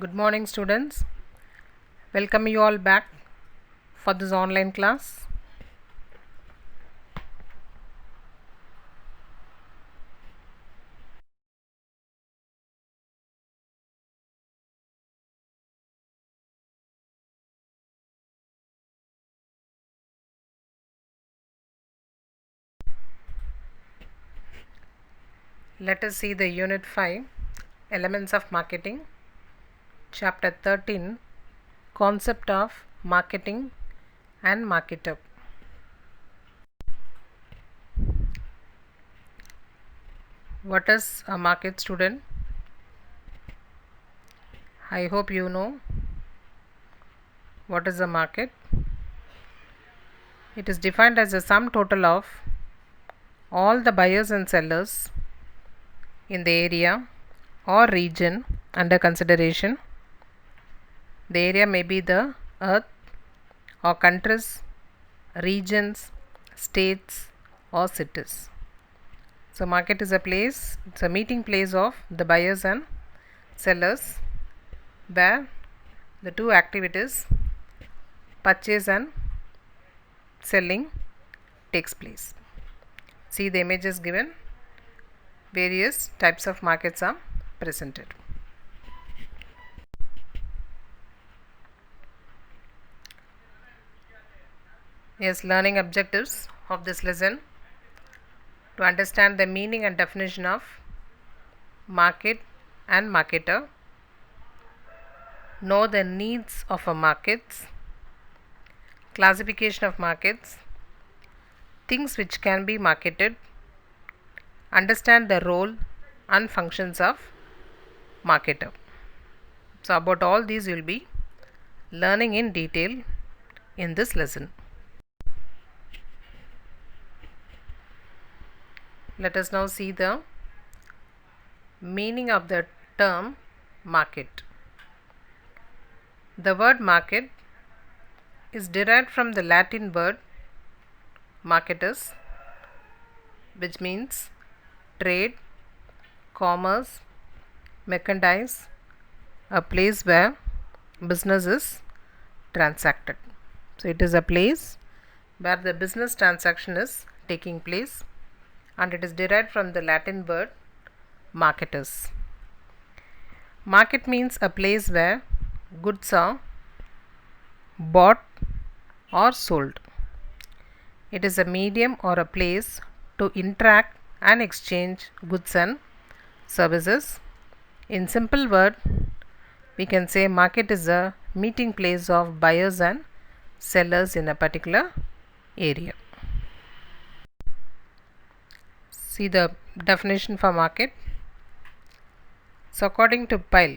Good morning, students. Welcome you all back for this online class. Let us see the Unit 5, Elements of Marketing, Chapter 13, Concept of Marketing and Marketer. What is a market, student? I hope you know what is a market. It is defined as a sum total of all the buyers and sellers in the area or region under consideration. The area may be the earth or countries, regions, states or cities. So market is a place, it's a meeting place of the buyers and sellers where the two activities, purchase and selling, takes place. See the images given, various types of markets are presented. Yes, learning objectives of this lesson: to understand the meaning and definition of market and marketer, know the needs of a markets, classification of markets, things which can be marketed, understand the role and functions of marketer. So about all these you will be learning in detail in this lesson. Let us now see the meaning of the term market. The word market is derived from the Latin word marketus, which means trade, commerce, merchandise, a place where business is transacted. So it is a place where the business transaction is taking place, and it is derived from the Latin word marketus. Market means a place where goods are bought or sold. It is a medium or a place to interact and exchange goods and services. In simple word, we can say market is a meeting place of buyers and sellers in a particular area. See the definition for market. So according to Pyle,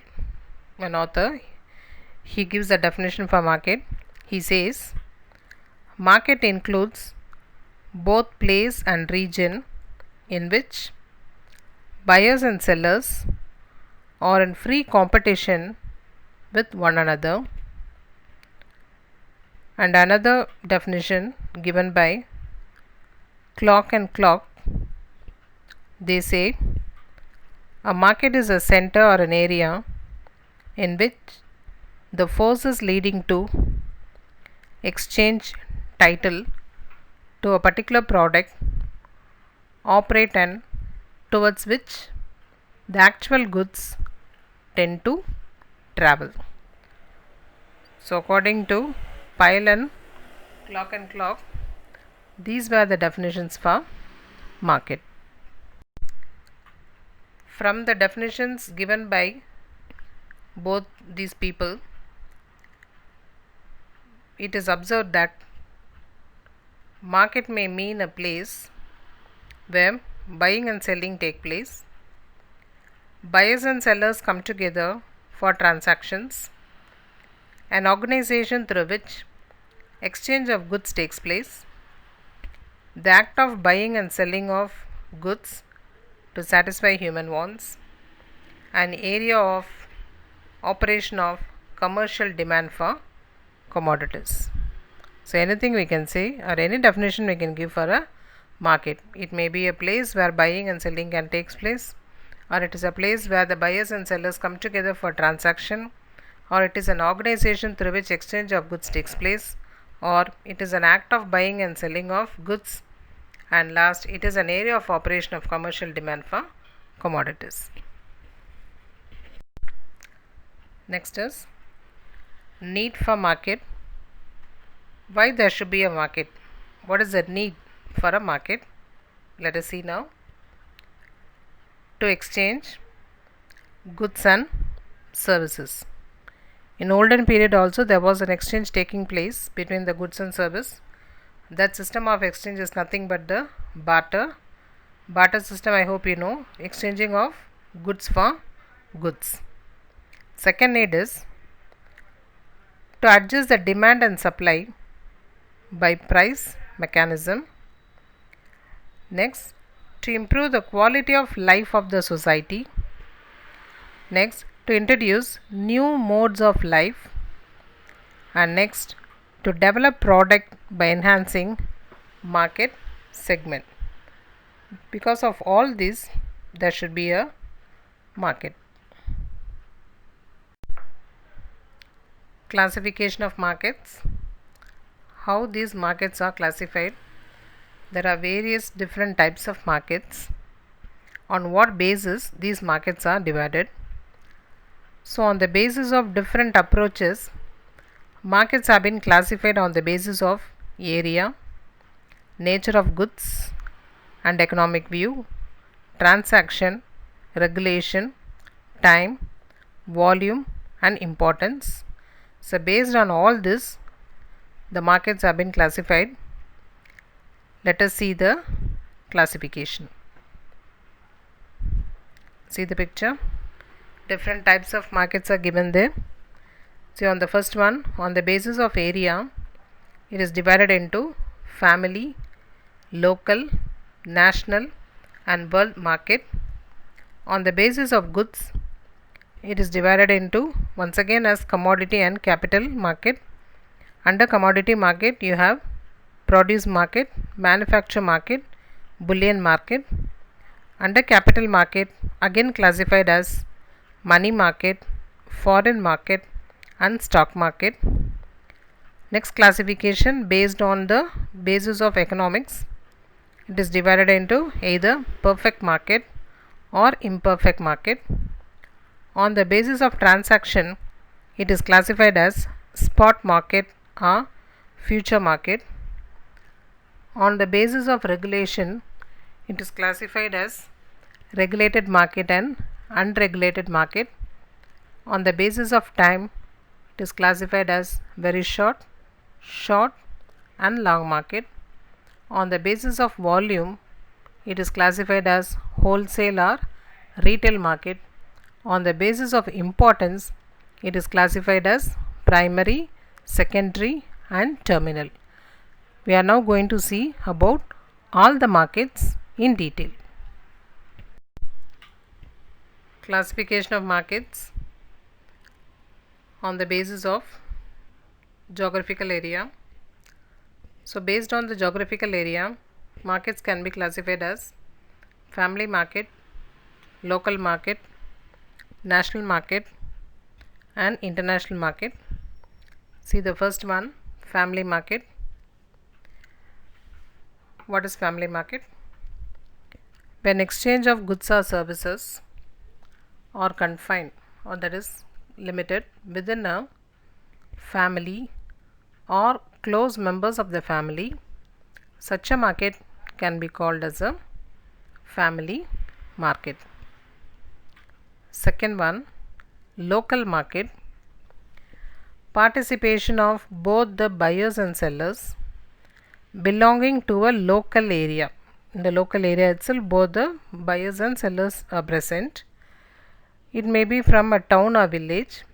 an author, he gives a definition for market. He says market includes both place and region in which buyers and sellers are in free competition with one another. And another definition given by Clock and Clock, they say a market is a center or an area in which the forces leading to exchange title to a particular product operate and towards which the actual goods tend to travel. So according to Pyle and Clock, these were the definitions for market. From the definitions given by both these people, it is observed that market may mean a place where buying and selling take place. Buyers and sellers come together for transactions, an organization through which exchange of goods takes place, the act of buying and selling of goods to satisfy human wants, an area of operation of commercial demand for commodities. So anything we can say, or any definition we can give for a market. It may be a place where buying and selling can take place, or it is a place where the buyers and sellers come together for transaction, or it is an organization through which exchange of goods takes place, or it is an act of buying and selling of goods, and last, it is an area of operation of commercial demand for commodities. Next is need for market. Why there should be a market? What is the need for a market? Let us see now. To exchange goods and services. In olden period also there was an exchange taking place between the goods and service. That system of exchange is nothing but the barter. Barter system, I hope you know, exchanging of goods for goods. Second need is to adjust the demand and supply by price mechanism. Next, to improve the quality of life of the society. Next, to introduce new modes of life. And next, to develop product by enhancing market segment. Because of all this, there should be a market. Classification of markets. How these markets are classified? There are various different types of markets. On what basis these markets are divided? So on the basis of different approaches, markets have been classified on the basis of area, nature of goods and economic view, transaction, regulation, time, volume and importance. So based on all this, the markets have been classified. Let us see the classification. See the picture. Different types of markets are given there. See, on the first one, on the basis of area, it is divided into family, local, national and world market. On the basis of goods, it is divided into once again as commodity and capital market. Under commodity market, you have produce market, manufacture market, bullion market. Under capital market, again classified as money market, foreign market and stock market. Next classification based on the basis of economics, it is divided into either perfect market or imperfect market. On the basis of transaction, it is classified as spot market or future market. On the basis of regulation, it is classified as regulated market and unregulated market. On the basis of time, it is classified as very short, short and long market. On the basis of volume, it is classified as wholesale or retail market. On the basis of importance, it is classified as primary, secondary and terminal. We are now going to see about all the markets in detail. Classification of markets on the basis of geographical area. So based on the geographical area, markets can be classified as family market, local market, national market and international market. See the first one, family market. What is family market? When exchange of goods or services are confined, or that is limited within a family or close members of the family, such a market can be called as a family market. Second one, local market. Participation of both the buyers and sellers belonging to a local area. In the local area itself, both the buyers and sellers are present. It may be from a town or village.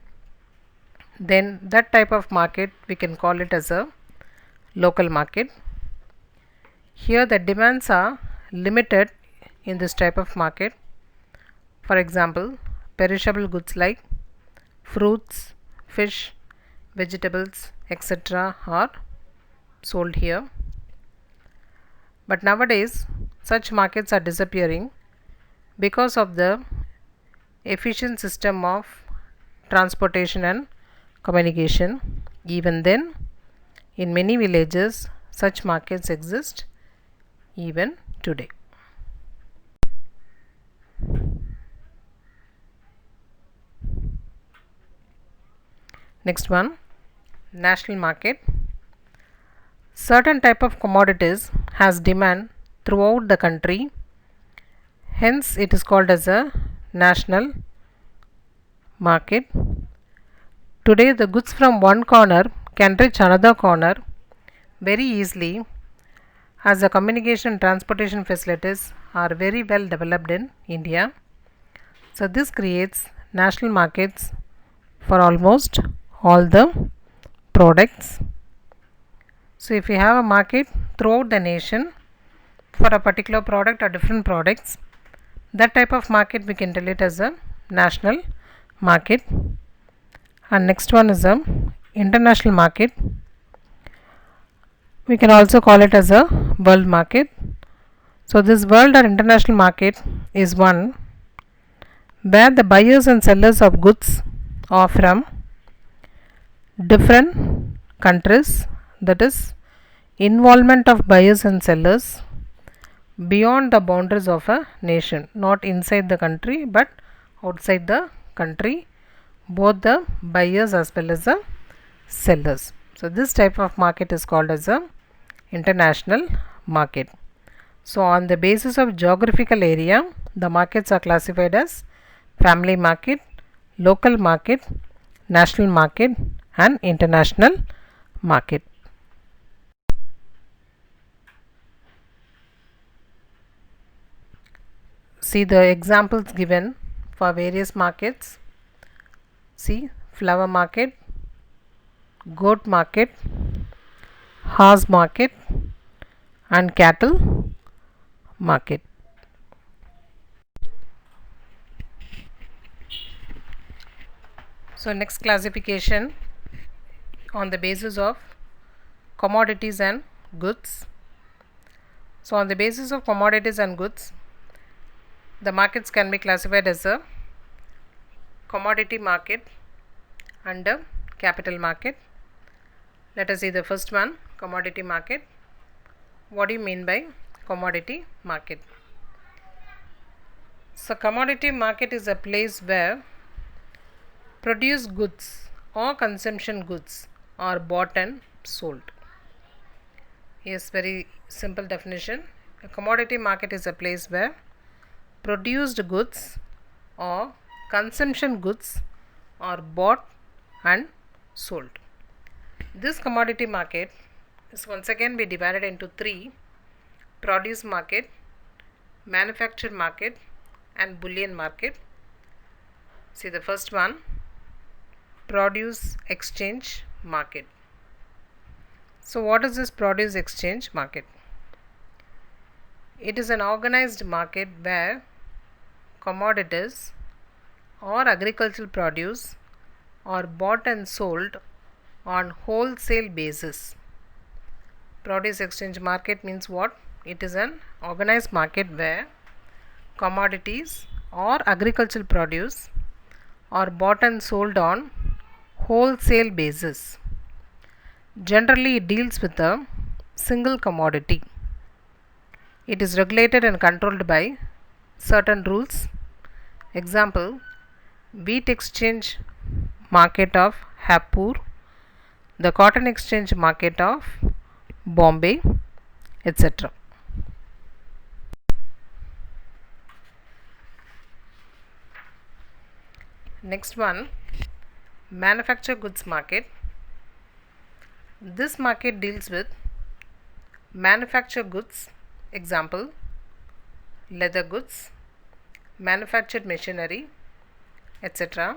Then that type of market we can call it as a local market. Here the demands are limited in this type of market. For example, perishable goods like fruits, fish, vegetables, etc. are sold here. But nowadays such markets are disappearing because of the efficient system of transportation and communication. Even then, in many villages, such markets exist even today. Next one, national market. Certain type of commodities has demand throughout the country, hence it is called as a national market. Today the goods from one corner can reach another corner very easily as the communication and transportation facilities are very well developed in India. So this creates national markets for almost all the products. So if we have a market throughout the nation for a particular product or different products, that type of market we can tell it as a national market. And next one is a international market. We can also call it as a world market. So this world or international market is one where the buyers and sellers of goods are from different countries, that is involvement of buyers and sellers beyond the boundaries of a nation, not inside the country but outside the country, both the buyers as well as the sellers. So this type of market is called as a international market. So on the basis of geographical area, the markets are classified as family market, local market, national market and international market. See the examples given for various markets. See, flower market, goat market, horse market and cattle market. So next classification on the basis of commodities and goods. So on the basis of commodities and goods, the markets can be classified as a commodity market and a capital market. Let us see the first one, commodity market. What do you mean by commodity market? So commodity market is a place where produced goods or consumption goods are bought and sold. Yes, very simple definition. A commodity market is a place where produced goods or consumption goods are bought and sold. This commodity market is once again be divided into three: produce market, manufactured market and bullion market. See the first one, produce exchange market. So what is this produce exchange market? It is an organized market where commodities or agricultural produce are bought and sold on wholesale basis. Produce exchange market means what? It is an organized market where commodities or agricultural produce are bought and sold on wholesale basis. Generally, it deals with a single commodity. It is regulated and controlled by certain rules. Example, wheat exchange market of Hapur, the cotton exchange market of Bombay, etc. Next one, manufactured goods market. This market deals with manufactured goods, example, leather goods, manufactured machinery, etc.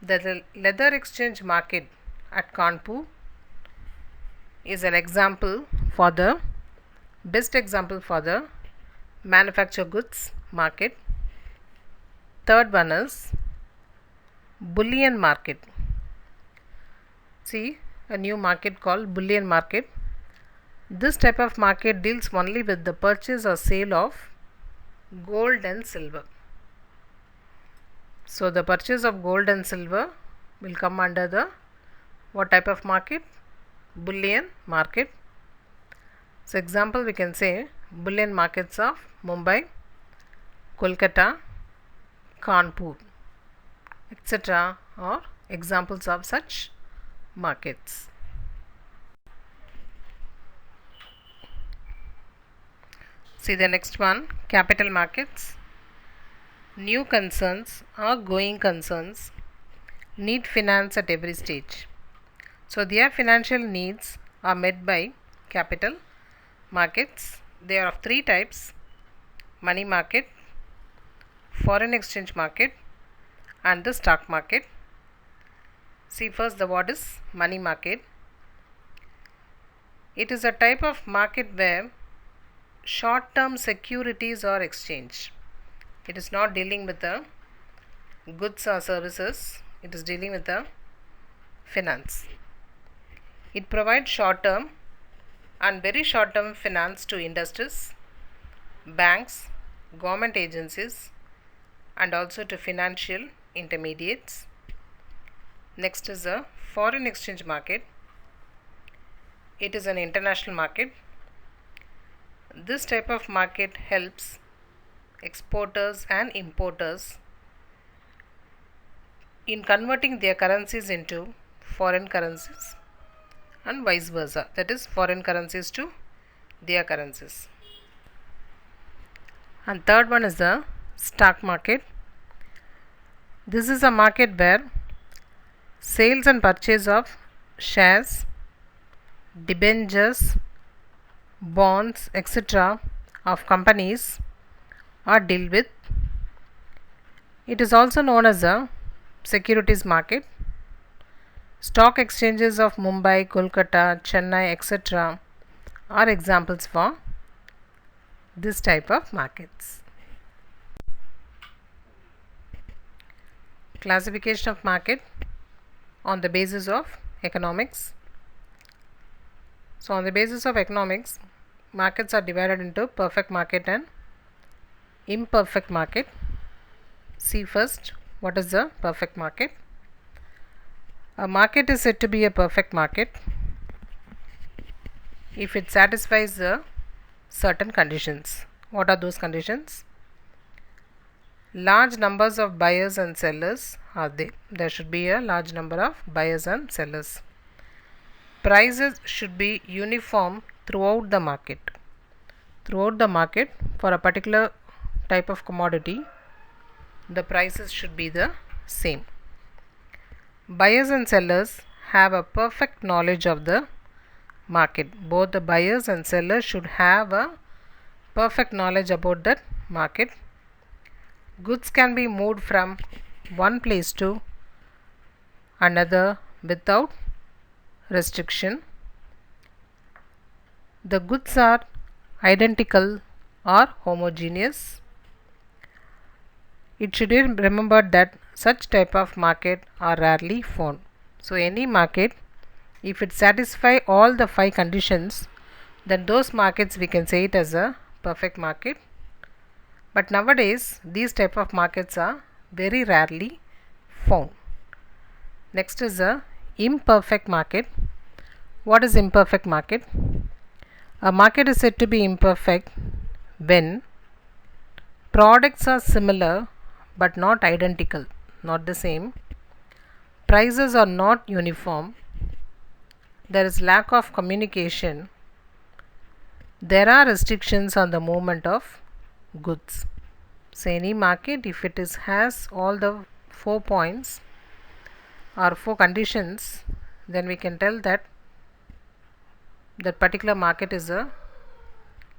The leather exchange market at Kanpur is an example for the best example for the manufactured goods market. Third one is bullion market. See, a new market called bullion market. This type of market deals only with the purchase or sale of gold and silver. So the purchase of gold and silver will come under the what type of market? Bullion market. So example we can say bullion markets of Mumbai, Kolkata, Kanpur, etc. are examples of such markets. See the next one, capital markets. New concerns or going concerns need finance at every stage. So their financial needs are met by capital markets. They are of three types: money market, foreign exchange market, and the stock market. See first the what is money market. It is a type of market where short-term securities are exchanged. It is not dealing with the goods or services, it is dealing with the finance. It provides short-term and very short-term finance to industries, banks, government agencies, and also to financial intermediates. Next is the foreign exchange market. It is an international market. This type of market helps exporters and importers in converting their currencies into foreign currencies and vice versa, that is foreign currencies to their currencies. And third one is the stock market. This is a market where sales and purchase of shares, debentures, bonds, etc. of companies are dealt with. It is also known as a securities market. Stock exchanges of Mumbai, Kolkata, Chennai, etc. are examples for this type of markets. Classification of market on the basis of economics. So on the basis of economics, markets are divided into perfect market and imperfect market. See first what is the perfect market. A market is said to be a perfect market if it satisfies the certain conditions. What are those conditions? Large numbers of buyers and sellers are there. There should be a large number of buyers and sellers. Prices should be uniform throughout the market. Throughout the market, for a particular type of commodity, the prices should be the same. Buyers and sellers have a perfect knowledge of the market. Both the buyers and sellers should have a perfect knowledge about that market. Goods can be moved from one place to another without restriction. The goods are identical or homogeneous. It should be remembered that such type of market are rarely found. So any market, if it satisfies all the 5 conditions, then those markets we can say it as a perfect market. But nowadays these type of markets are very rarely found. Next is a imperfect market. What is imperfect market? A market is said to be imperfect when products are similar but not identical, not the same. Prices are not uniform. There is lack of communication. There are restrictions on the movement of goods. So any market, if it has all the 4 points or 4 conditions, then we can tell that that particular market is a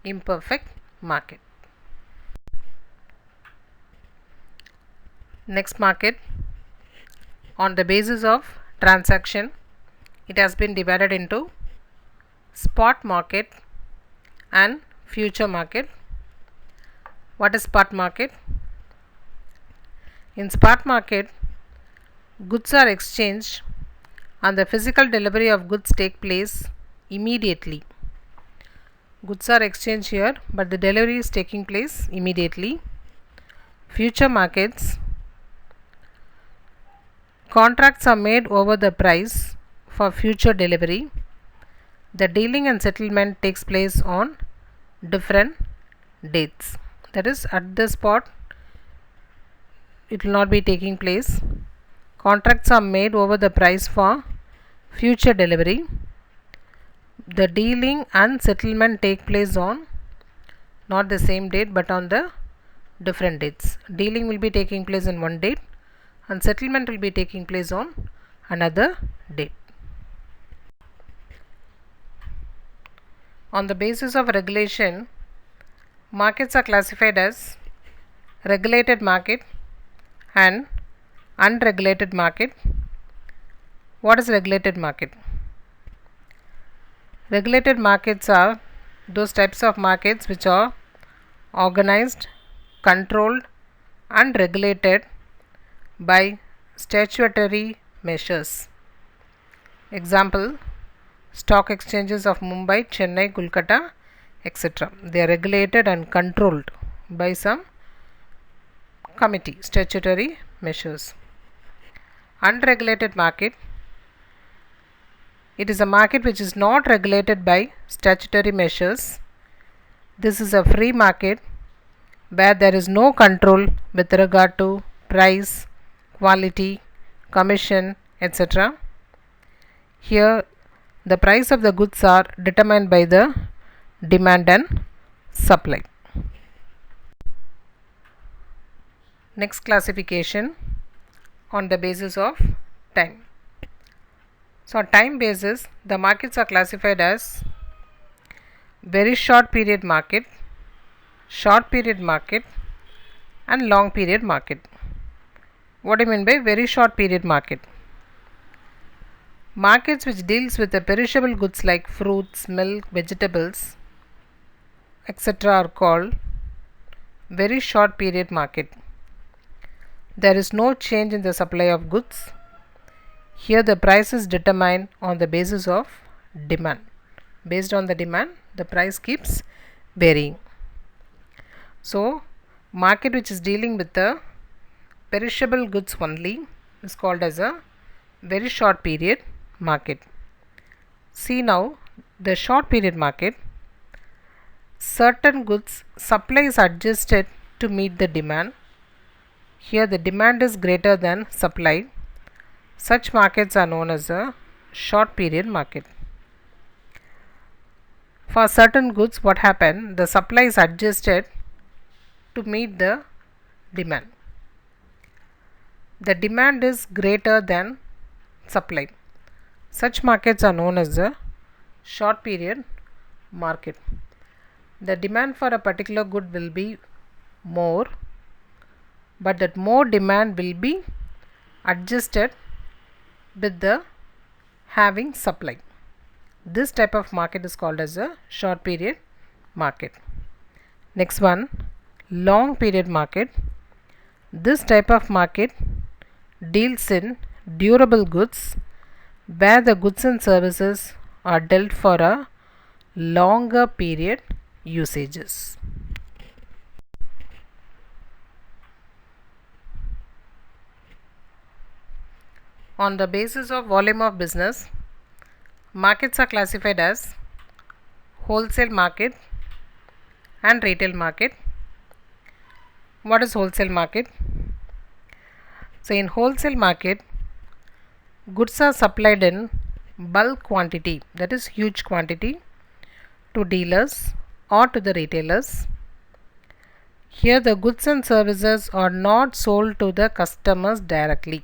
imperfect market. Next market, on the basis of transaction, it has been divided into spot market and future market. What is spot market? In spot market, goods are exchanged and the physical delivery of goods take place immediately. Goods are exchanged here, but the delivery is taking place immediately. Future markets, Contracts are made over the price for future delivery. The dealing and settlement takes place on different dates. That is, at the spot it will not be taking place. Contracts are made over the price for future delivery. The dealing and settlement take place on not the same date but on the different dates. Dealing will be taking place in one date and settlement will be taking place on another date. On the basis of regulation, markets are classified as regulated market and unregulated market. What is regulated market? Regulated markets are those types of markets which are organized, controlled and regulated by statutory measures. Example, stock exchanges of Mumbai, Chennai, Kolkata, etc. They are regulated and controlled by some committee, statutory measures. Unregulated market, it is a market which is not regulated by statutory measures. This is a free market where there is no control with regard to price, quality, commission, etc. Here the price of the goods are determined by the demand and supply. Next classification on the basis of time. So on time basis, the markets are classified as very short period market, short period market and long period market. What do you mean by very short period market? Markets which deals with the perishable goods like fruits, milk, vegetables, etc. are called very short period market. There is no change in the supply of goods. Here the price is determined on the basis of demand. Based on the demand, the price keeps varying. So, market which is dealing with the perishable goods only is called as a very short period market. See now the short period market. Certain goods supply is adjusted to meet the demand. Here the demand is greater than supply. Such markets are known as a short period market. For certain goods, what happen? The supply is adjusted to meet the demand. The demand is greater than supply. Such markets are known as the short period market. The demand for a particular good will be more, but that more demand will be adjusted with the having supply. This type of market is called as a short period market. Next one, long period market. This type of market deals in durable goods where the goods and services are dealt for a longer period usages. On the basis of volume of business, markets are classified as wholesale market and retail market. What is wholesale market? So in wholesale market, goods are supplied in bulk quantity, that is huge quantity, to dealers or to the retailers. Here the goods and services are not sold to the customers directly.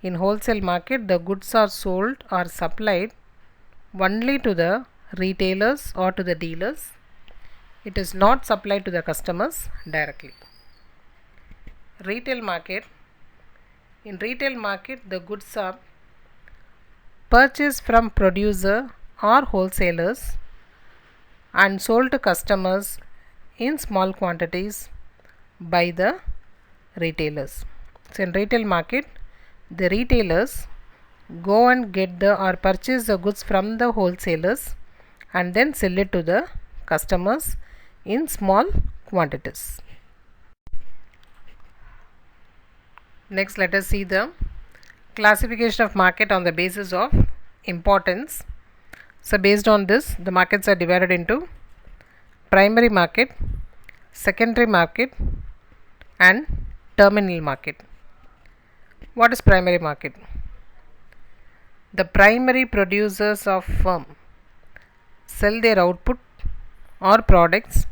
In wholesale market, the goods are sold or supplied only to the retailers or to the dealers. It is not supplied to the customers directly. Retail market. In retail market, the goods are purchased from producer or wholesalers and sold to customers in small quantities by the retailers. So in retail market, the retailers go and get the or purchase the goods from the wholesalers and then sell it to the customers in small quantities. Next, let us see the Classification of market on the basis of importance. So based on this, the markets are divided into primary market, secondary market and terminal market. What is primary market? The primary producers of firm sell their output or products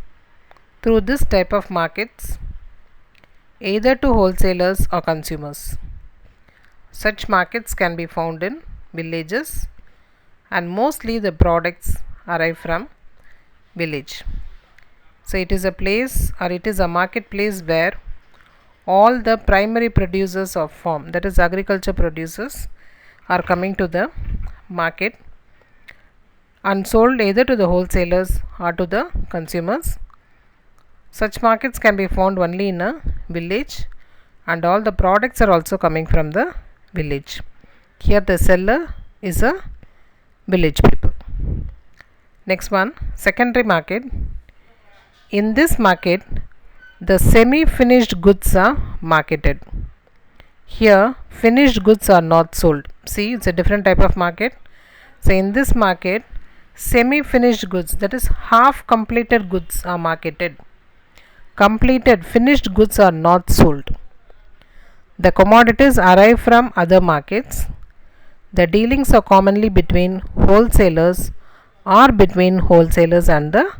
through this type of markets either to wholesalers or consumers. Such markets can be found in villages and mostly the products arrive from village. So it is a place or it is a marketplace where all the primary producers of farm, that is agriculture producers, are coming to the market and sold either to the wholesalers or to the consumers. Such markets can be found only in a village and all the products are also coming from the village. Here the seller is a village people. Next one, secondary market. In this market, the semi-finished goods are marketed. Here, finished goods are not sold. See, it's a different type of market. So, in this market, semi-finished goods, that is half completed goods are marketed. Completed, finished goods are not sold. The commodities arrive from other markets. The dealings are commonly between wholesalers or between wholesalers and the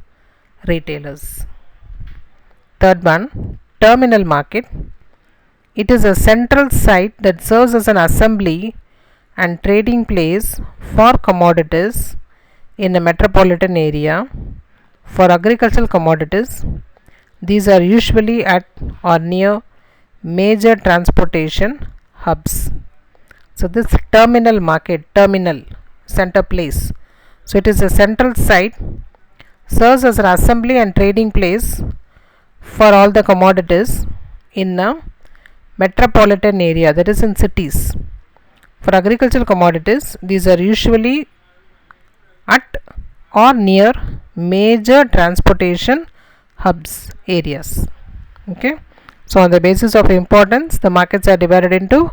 retailers. Third one, terminal market. It is a central site that serves as an assembly and trading place for commodities in a metropolitan area. For agricultural commodities, these are usually at or near major transportation hubs. So this terminal market, terminal, center place. So it is a central site, serves as an assembly and trading place for all the commodities in a metropolitan area, that is in cities. For agricultural commodities, these are usually at or near major transportation hubs areas. Okay. So on the basis of importance, the markets are divided into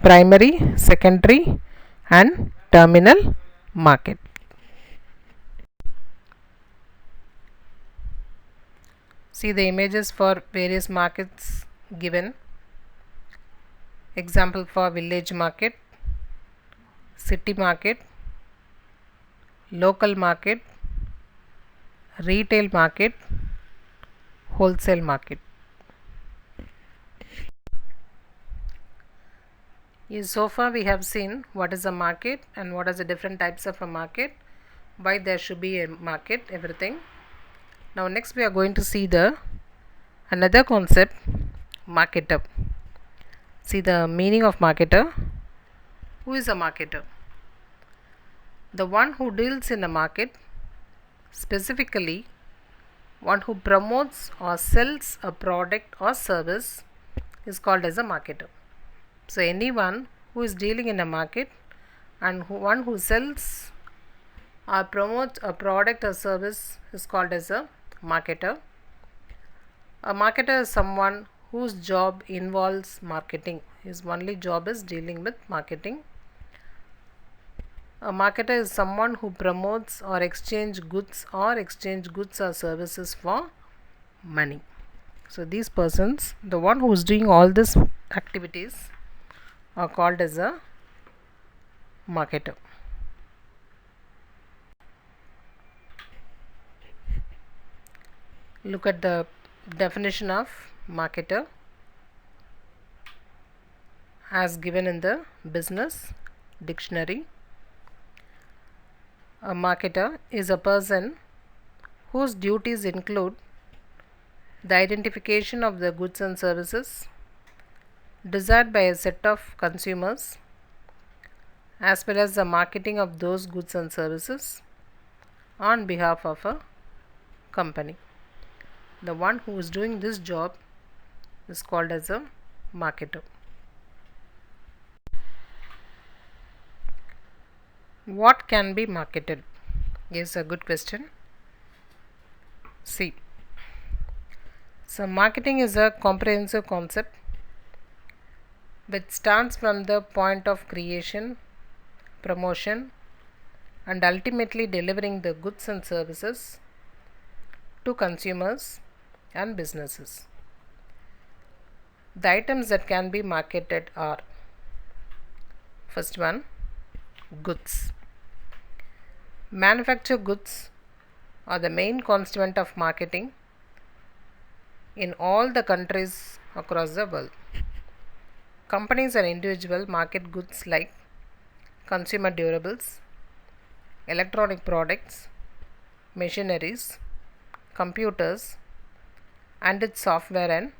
primary, secondary and terminal market. See the images for various markets given. Example for village market, city market, local market, retail market, wholesale market. So far we have seen what is a market and what are the different types of a market, why there should be a market, everything. Now next we are going to see the another concept, marketer. See the meaning of marketer. Who is a marketer? The one who deals in a market, specifically one who promotes or sells a product or service is called as a marketer. So anyone who is dealing in a market and one who sells or promotes a product or service is called as a marketer. A marketer is someone whose job involves marketing. His only job is dealing with marketing. A marketer is someone who promotes or exchange goods or services for money. So these persons, the one who is doing all these activities, are called as a marketer. Look at the definition of marketer as given in the business dictionary. A marketer is a person whose duties include the identification of the goods and services desired by a set of consumers, as well as the marketing of those goods and services on behalf of a company. The one who is doing this job is called as a marketer. What can be marketed? Is a good question. See, so marketing is a comprehensive concept which starts from the point of creation, promotion, and ultimately delivering the goods and services to consumers and businesses. The items that can be marketed are: first one, goods. Manufactured goods are the main constituent of marketing in all the countries across the world. Companies and individuals market goods like consumer durables, electronic products, machineries, computers, and its software and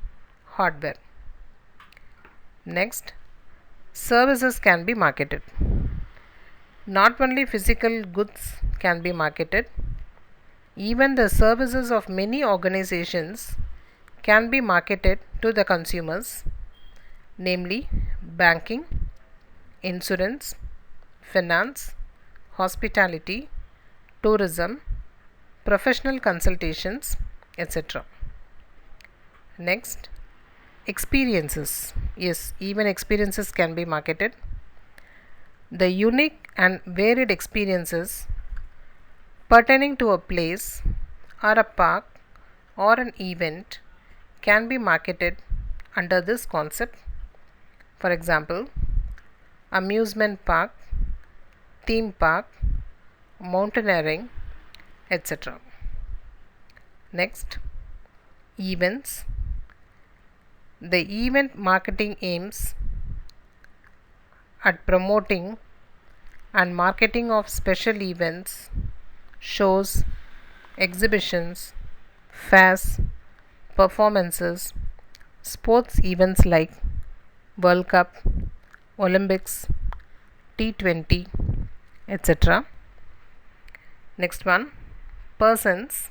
hardware. Next, services can be marketed. Not only physical goods can be marketed, even the services of many organizations can be marketed to the consumers, namely banking, insurance, finance, hospitality, tourism, professional consultations, etc. Next, experiences. Yes, even experiences can be marketed. The unique and varied experiences pertaining to a place or a park or an event can be marketed under this concept. For example, amusement park, theme park, mountaineering, etc. Next, events. The event marketing aims at promoting and marketing of special events, shows, exhibitions, fairs, performances, sports events like World Cup, Olympics, T20, etc. Next one, persons.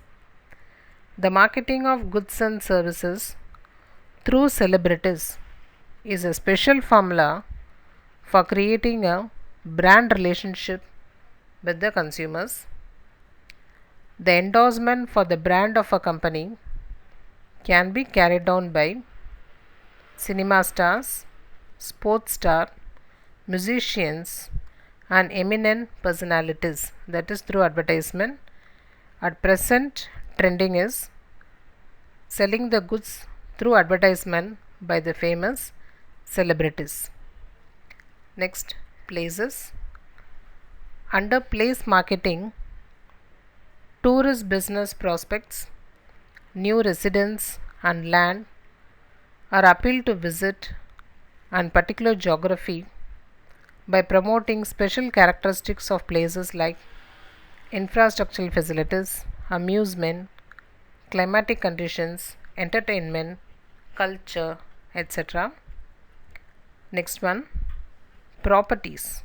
The marketing of goods and services through celebrities is a special formula for creating a brand relationship with the consumers. The endorsement for the brand of a company can be carried on by cinema stars, sports stars, musicians, and eminent personalities, that is through advertisement. At present, trending is selling the goods through advertisement by the famous celebrities. Next, places. Under place marketing, tourist business prospects, new residents and land are appealed to visit and particular geography by promoting special characteristics of places like infrastructural facilities, amusement, climatic conditions, entertainment, culture, etc. Next one, properties.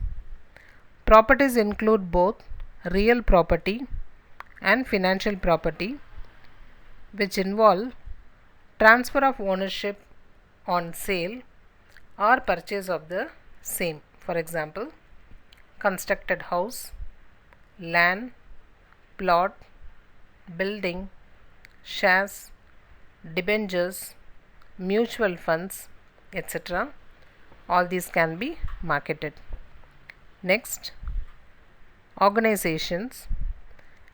Properties include both real property and financial property, which involve transfer of ownership on sale or purchase of the same. For example, constructed house, land, plot, building, shares, debentures, mutual funds, etc. All these can be marketed. Next, organizations.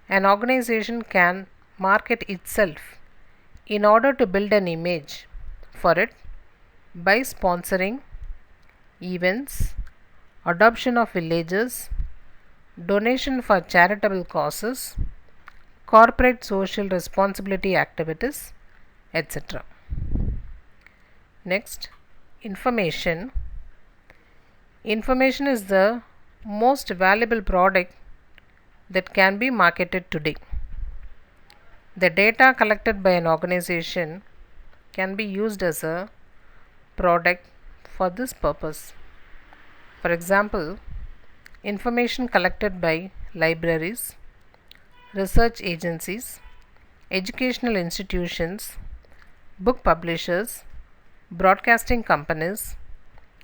An organization can market itself in order to build an image for it by sponsoring events, adoption of villages, donation for charitable causes, corporate social responsibility activities, etc. Next, information. Information is the most valuable product that can be marketed today. The data collected by an organization can be used as a product for this purpose. For example, information collected by libraries, research agencies, educational institutions, book publishers, broadcasting companies,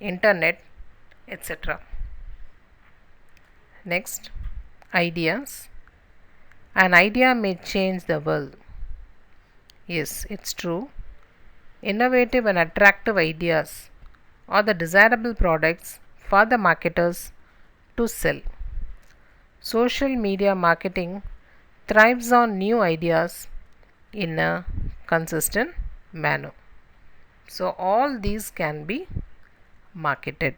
internet, etc. Next, ideas. An idea may change the world. Yes, it's true. Innovative and attractive ideas or the desirable products for the marketers to sell. Social media marketing thrives on new ideas in a consistent manner. So, all these can be marketed.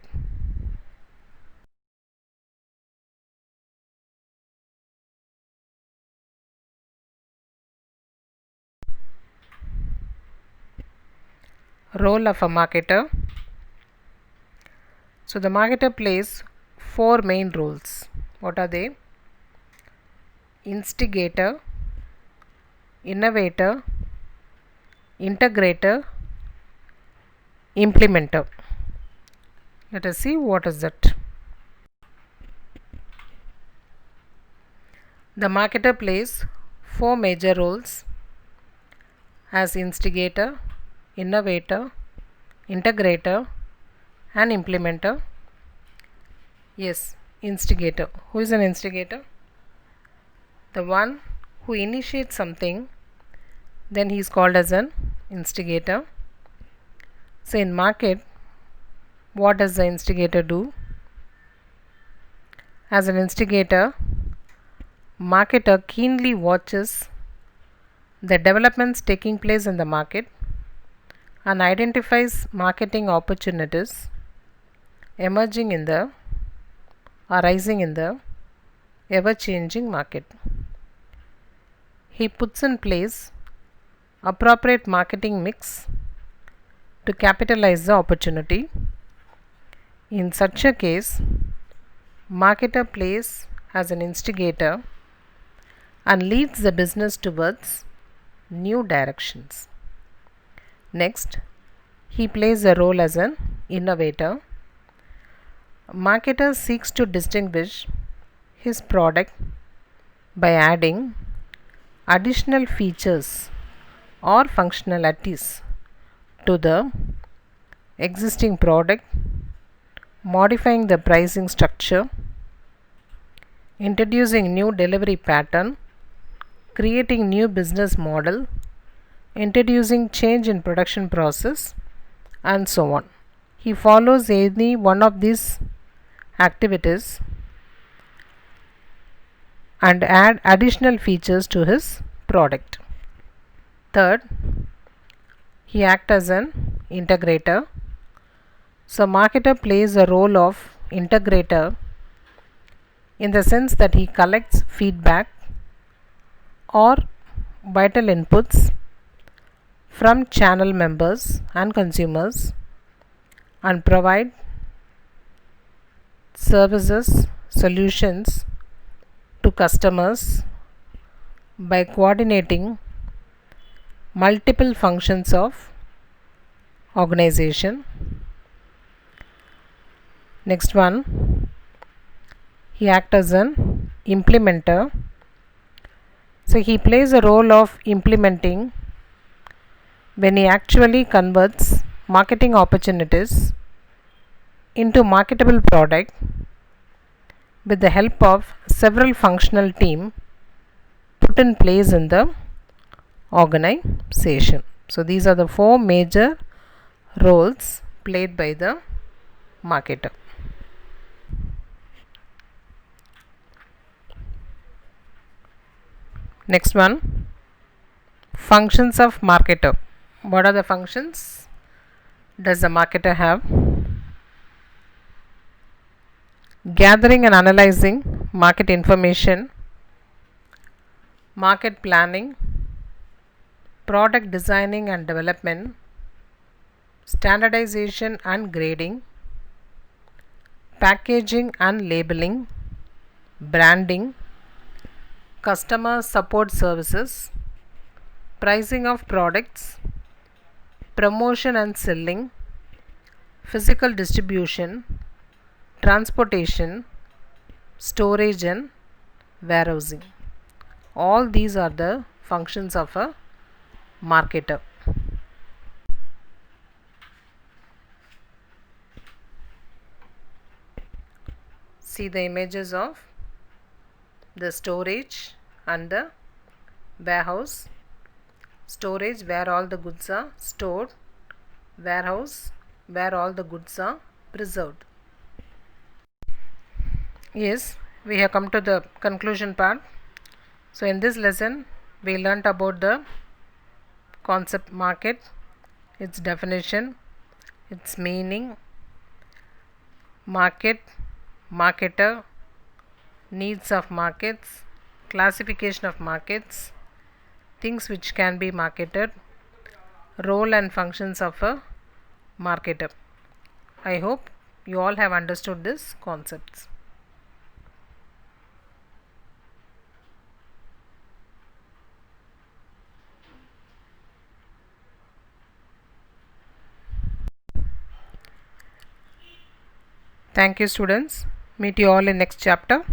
Role of a marketer. So, the marketer plays four main roles. What are they? Instigator, innovator, integrator, implementer. Let us see what is that. The marketer plays four major roles as instigator, innovator, integrator, and implementer. Yes, instigator. Who is an instigator? The one who initiates something, then he is called as an instigator. So in market, what does the instigator do? As an instigator, marketer keenly watches the developments taking place in the market and identifies marketing opportunities emerging in the arising in the ever changing market. He puts in place appropriate marketing mix to capitalize the opportunity. In such a case, marketer plays as an instigator and leads the business towards new directions. Next, he plays a role as an innovator. Marketer seeks to distinguish his product by adding additional features or functionalities to the existing product, modifying the pricing structure, introducing new delivery pattern, creating new business model, introducing change in production process, and so on. He follows any one of these activities and add additional features to his product. Third, he acts as an integrator. So marketer plays a role of integrator in the sense that he collects feedback or vital inputs from channel members and consumers and provide services, solutions to customers by coordinating multiple functions of organization. Next one, he acts as an implementer. So he plays a role of implementing when he actually converts marketing opportunities into marketable product with the help of several functional team put in place in the organization. So these are the four major roles played by the marketer. Next one, functions of marketer. What are the functions does the marketer have? Gathering and analyzing market information, market planning, product designing and development, standardization and grading, packaging and labeling, branding, customer support services, pricing of products, promotion and selling, physical distribution, transportation, storage and warehousing. All these are the functions of a marketer. See the images of the storage and the warehouse. Storage where all the goods are stored, warehouse where all the goods are preserved. Yes, we have come to the conclusion part. So in this lesson we learnt about the concept market, its definition, its meaning, market, marketer, needs of markets, classification of markets, things which can be marketed, role and functions of a marketer. I hope you all have understood these concepts. Thank you students. Meet you all in next chapter.